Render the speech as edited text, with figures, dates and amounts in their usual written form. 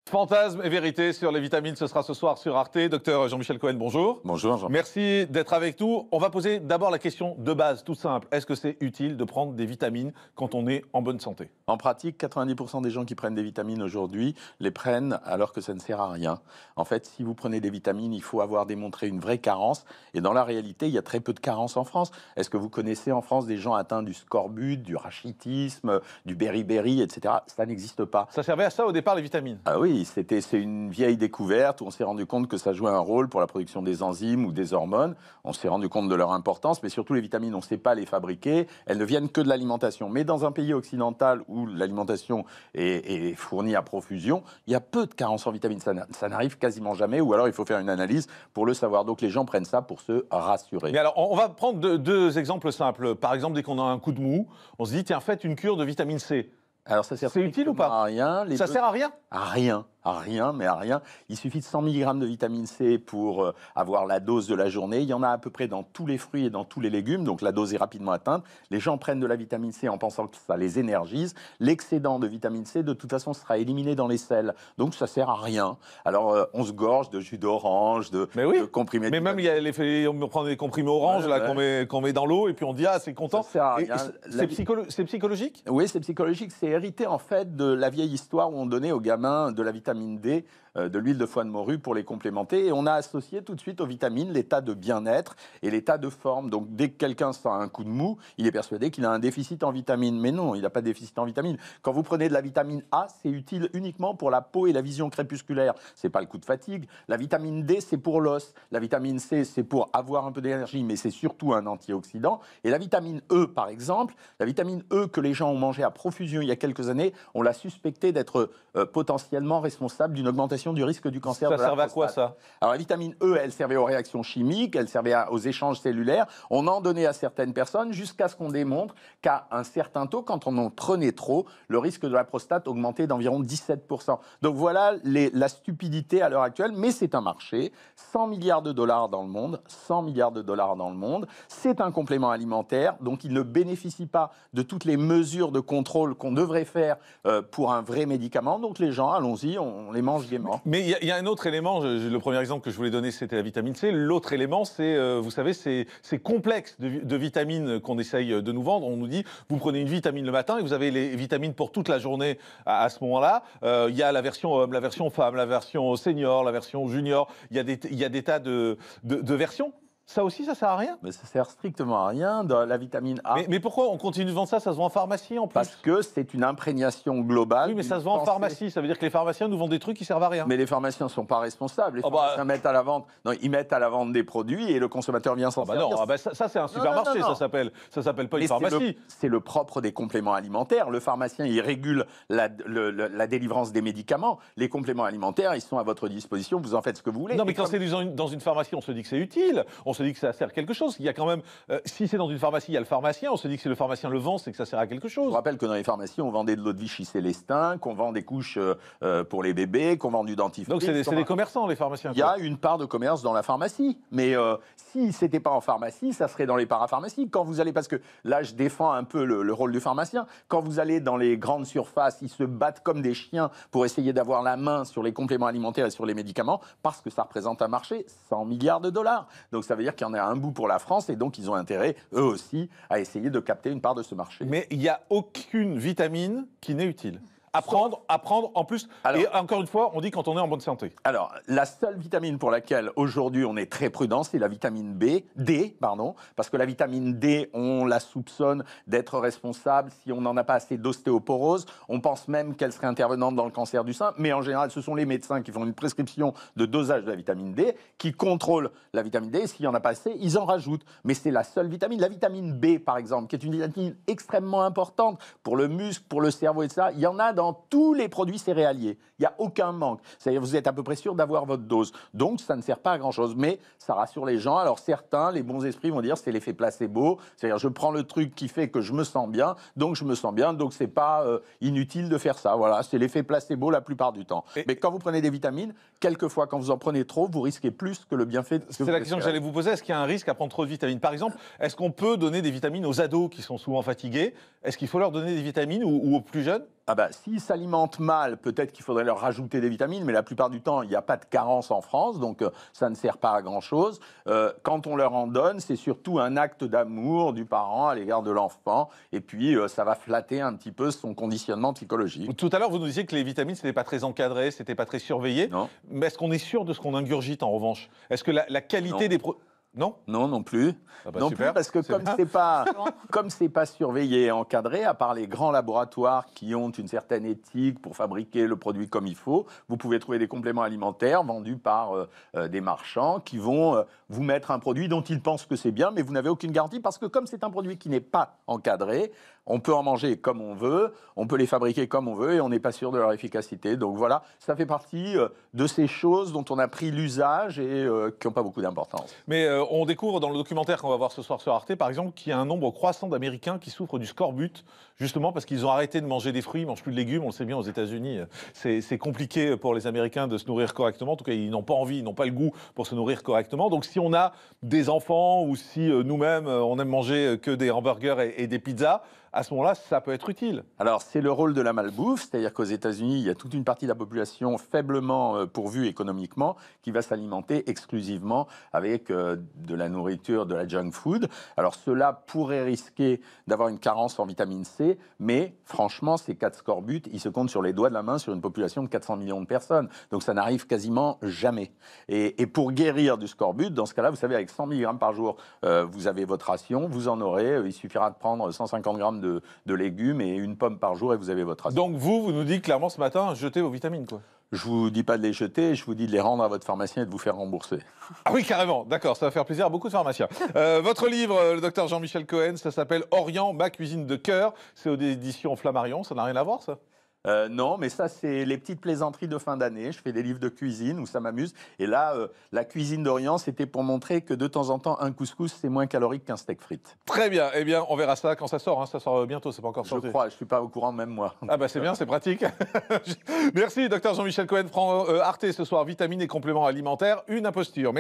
Fantasme et vérité sur les vitamines, ce sera ce soir sur Arte. Docteur Jean-Michel Cohen, bonjour. Bonjour Jean. Merci d'être avec nous. On va poser d'abord la question de base, toute simple. Est-ce que c'est utile de prendre des vitamines quand on est en bonne santé? En pratique, 90% des gens qui prennent des vitamines aujourd'hui les prennent alors que ça ne sert à rien. En fait, si vous prenez des vitamines, il faut avoir démontré une vraie carence. Et dans la réalité, il y a très peu de carences en France. Est-ce que vous connaissez en France des gens atteints du scorbut, du rachitisme, du beriberi, etc. Ça n'existe pas. Ça servait à ça au départ, les vitamines? Ah oui, c'est une vieille découverte où on s'est rendu compte que ça jouait un rôle pour la production des enzymes ou des hormones. On s'est rendu compte de leur importance, mais surtout les vitamines, on ne sait pas les fabriquer. Elles ne viennent que de l'alimentation. Mais dans un pays occidental où l'alimentation est fournie à profusion, il y a peu de carences en vitamines. Ça n'arrive quasiment jamais, ou alors il faut faire une analyse pour le savoir. Donc les gens prennent ça pour se rassurer. Mais alors, on va prendre deux exemples simples. Par exemple, dès qu'on a un coup de mou, on se dit, tiens, faites une cure de vitamine C. Alors ça sert C'est utile ou pas? à rien. Ça sert à rien? À rien. À rien, mais à rien. Il suffit de 100 mg de vitamine C pour avoir la dose de la journée. Il y en a à peu près dans tous les fruits et dans tous les légumes, donc la dose est rapidement atteinte. Les gens prennent de la vitamine C en pensant que ça les énergise. L'excédent de vitamine C, de toute façon, sera éliminé dans les selles. Donc ça sert à rien. Alors on se gorge de jus d'orange, de comprimés. Mais même, il y a l'effet, on prend des comprimés orange qu'on met dans l'eau et puis on dit, ah, c'est content. Ça sert à rien. C'est psychologique? Oui, c'est psychologique. C'est hérité en fait de la vieille histoire où on donnait aux gamins de la vitamine D, de l'huile de foie de morue pour les complémenter. Et on a associé tout de suite aux vitamines l'état de bien-être et l'état de forme. Donc dès que quelqu'un sent un coup de mou, il est persuadé qu'il a un déficit en vitamines. Mais non, il n'a pas de déficit en vitamines. Quand vous prenez de la vitamine A, c'est utile uniquement pour la peau et la vision crépusculaire. C'est pas le coup de fatigue. La vitamine D, c'est pour l'os. La vitamine C, c'est pour avoir un peu d'énergie, mais c'est surtout un antioxydant. Et la vitamine E, par exemple, la vitamine E que les gens ont mangé à profusion il y a quelques années, on l'a suspecté d'être potentiellement responsable d'une augmentation du risque du cancer de la prostate. Ça servait à quoi, ça? Alors la vitamine E, elle servait aux réactions chimiques, elle servait aux échanges cellulaires. On en donnait à certaines personnes jusqu'à ce qu'on démontre qu'à un certain taux, quand on en prenait trop, le risque de la prostate augmentait d'environ 17%. Donc voilà la stupidité à l'heure actuelle, mais c'est un marché, 100 milliards de dollars dans le monde, 100 milliards de dollars dans le monde. C'est un complément alimentaire, donc il ne bénéficie pas de toutes les mesures de contrôle qu'on devrait faire pour un vrai médicament. Donc les gens, allons-y, on les mange gaiement. Mais il y a un autre élément, le premier exemple que je voulais donner, c'était la vitamine C. L'autre élément, c'est, vous savez, ces complexes de vitamines qu'on essaye de nous vendre. On nous dit, vous prenez une vitamine le matin et vous avez les vitamines pour toute la journée à ce moment-là. Il y a la version homme, la version femme, la version senior, la version junior. Il y a des tas de versions. Ça aussi, ça sert à rien? Mais ça sert strictement à rien. Dans la vitamine A. Mais pourquoi on continue de vendre ça? Ça se vend en pharmacie en plus. Parce que c'est une imprégnation globale. Oui, mais ça se vend en pharmacie. Ça veut dire que les pharmaciens nous vendent des trucs qui servent à rien. Mais les pharmaciens ne sont pas responsables. Les pharmaciens mettent à la vente. Non, ils mettent à la vente des produits et le consommateur vient s'en servir. Non, ça c'est un supermarché. Non. Ça s'appelle pas une pharmacie. C'est le propre des compléments alimentaires. Le pharmacien, il régule la délivrance des médicaments. Les compléments alimentaires, ils sont à votre disposition. Vous en faites ce que vous voulez. Non, mais quand c'est dans une pharmacie, on se dit que c'est utile. On se dit que ça sert à quelque chose. Il y a quand même, si c'est dans une pharmacie, il y a le pharmacien, on se dit que si le pharmacien le vend, c'est que ça sert à quelque chose. Je vous rappelle que dans les pharmacies, on vendait de l'eau de Vichy Célestin, qu'on vend des couches pour les bébés, qu'on vend du dentifrice. Donc c'est des commerçants, les pharmaciens. Il y a une part de commerce dans la pharmacie. Mais si ce n'était pas en pharmacie, ça serait dans les parapharmacies. Quand vous allez, parce que là, je défends un peu le rôle du pharmacien, quand vous allez dans les grandes surfaces, ils se battent comme des chiens pour essayer d'avoir la main sur les compléments alimentaires et sur les médicaments, parce que ça représente un marché, 100 milliards de dollars. Donc ça veut dire qu'il y en a un bout pour la France et donc ils ont intérêt, eux aussi, à essayer de capter une part de ce marché. Mais il n'y a aucune vitamine qui n'est utile. À prendre en plus. Alors, et encore une fois, on dit quand on est en bonne santé. Alors, la seule vitamine pour laquelle aujourd'hui on est très prudent, c'est la vitamine D, parce que la vitamine D, on la soupçonne d'être responsable si on n'en a pas assez d'ostéoporose. On pense même qu'elle serait intervenante dans le cancer du sein, mais en général, ce sont les médecins qui font une prescription de dosage de la vitamine D, qui contrôlent la vitamine D. S'il n'y en a pas assez, ils en rajoutent. Mais c'est la seule vitamine. La vitamine B, par exemple, qui est une vitamine extrêmement importante pour le muscle, pour le cerveau et ça, il y en a dans tous les produits céréaliers. Il n'y a aucun manque. C'est-à-dire vous êtes à peu près sûr d'avoir votre dose. Donc, ça ne sert pas à grand-chose. Mais ça rassure les gens. Alors, certains, les bons esprits vont dire c'est l'effet placebo. C'est-à-dire je prends le truc qui fait que je me sens bien. Donc, je me sens bien. Donc, c'est pas inutile de faire ça. Voilà, c'est l'effet placebo la plupart du temps. Mais quand vous prenez des vitamines, quelquefois, quand vous en prenez trop, vous risquez plus que le bienfait. C'est la question que j'allais vous poser. Est-ce qu'il y a un risque à prendre trop de vitamines? Par exemple, est-ce qu'on peut donner des vitamines aux ados qui sont souvent fatigués? Est-ce qu'il faut leur donner des vitamines ou aux plus jeunes? Ah bah, s'ils s'alimentent mal, peut-être qu'il faudrait leur rajouter des vitamines, mais la plupart du temps, il n'y a pas de carence en France, donc ça ne sert pas à grand-chose. Quand on leur en donne, c'est surtout un acte d'amour du parent à l'égard de l'enfant, et puis ça va flatter un petit peu son conditionnement psychologique. Tout à l'heure, vous nous disiez que les vitamines, c'était pas très encadré, c'était pas très surveillé. Non, Mais est-ce qu'on est sûr de ce qu'on ingurgite en revanche? Est-ce que la qualité Non. des produits... Non? non, non plus. Ah bah Non super, plus, parce que c'est comme bien. c'est pas surveillé et encadré, à part les grands laboratoires qui ont une certaine éthique pour fabriquer le produit comme il faut, vous pouvez trouver des compléments alimentaires vendus par des marchands qui vont vous mettre un produit dont ils pensent que c'est bien, mais vous n'avez aucune garantie parce que comme c'est un produit qui n'est pas encadré, on peut en manger comme on veut, on peut les fabriquer comme on veut et on n'est pas sûr de leur efficacité. Donc voilà, ça fait partie de ces choses dont on a pris l'usage et qui n'ont pas beaucoup d'importance. Mais on découvre dans le documentaire qu'on va voir ce soir sur Arte, par exemple, qu'il y a un nombre croissant d'Américains qui souffrent du scorbut, justement parce qu'ils ont arrêté de manger des fruits, ils ne mangent plus de légumes. On le sait bien aux États-Unis, c'est compliqué pour les Américains de se nourrir correctement. En tout cas, ils n'ont pas envie, ils n'ont pas le goût pour se nourrir correctement. Donc si on a des enfants ou si nous-mêmes, on aime manger que des hamburgers et des pizzas, à ce moment-là, ça peut être utile. Alors, c'est le rôle de la malbouffe, c'est-à-dire qu'aux États-Unis, il y a toute une partie de la population faiblement pourvue économiquement qui va s'alimenter exclusivement avec de la nourriture, de la junk food. Alors, cela pourrait risquer d'avoir une carence en vitamine C, mais franchement, ces cas de scorbut, ils se comptent sur les doigts de la main sur une population de 400 millions de personnes. Donc, ça n'arrive quasiment jamais. Et pour guérir du scorbut, dans ce cas-là, vous savez, avec 100 mg par jour, vous avez votre ration, vous en aurez. Il suffira de prendre 150 grammes de légumes et une pomme par jour et vous avez votre ration. Donc vous nous dites clairement ce matin, jetez vos vitamines, quoi. Je vous dis pas de les jeter, je vous dis de les rendre à votre pharmacien et de vous faire rembourser. Ah oui, carrément, d'accord, ça va faire plaisir à beaucoup de pharmaciens. Votre livre, le docteur Jean-Michel Cohen, ça s'appelle Orient, ma cuisine de cœur. C'est aux éditions Flammarion, ça n'a rien à voir, ça? Non, mais ça, c'est les petites plaisanteries de fin d'année. Je fais des livres de cuisine où ça m'amuse. Et là, la cuisine d'Orient, c'était pour montrer que de temps en temps, un couscous, c'est moins calorique qu'un steak frites. Très bien, eh bien, on verra ça quand ça sort. Hein. Ça sort bientôt, c'est pas encore sorti. Je crois, je ne suis pas au courant, même moi. Ah bah c'est bien, c'est pratique. Merci, docteur Jean-Michel Cohen, Arte ce soir, vitamines et compléments alimentaires, une imposture.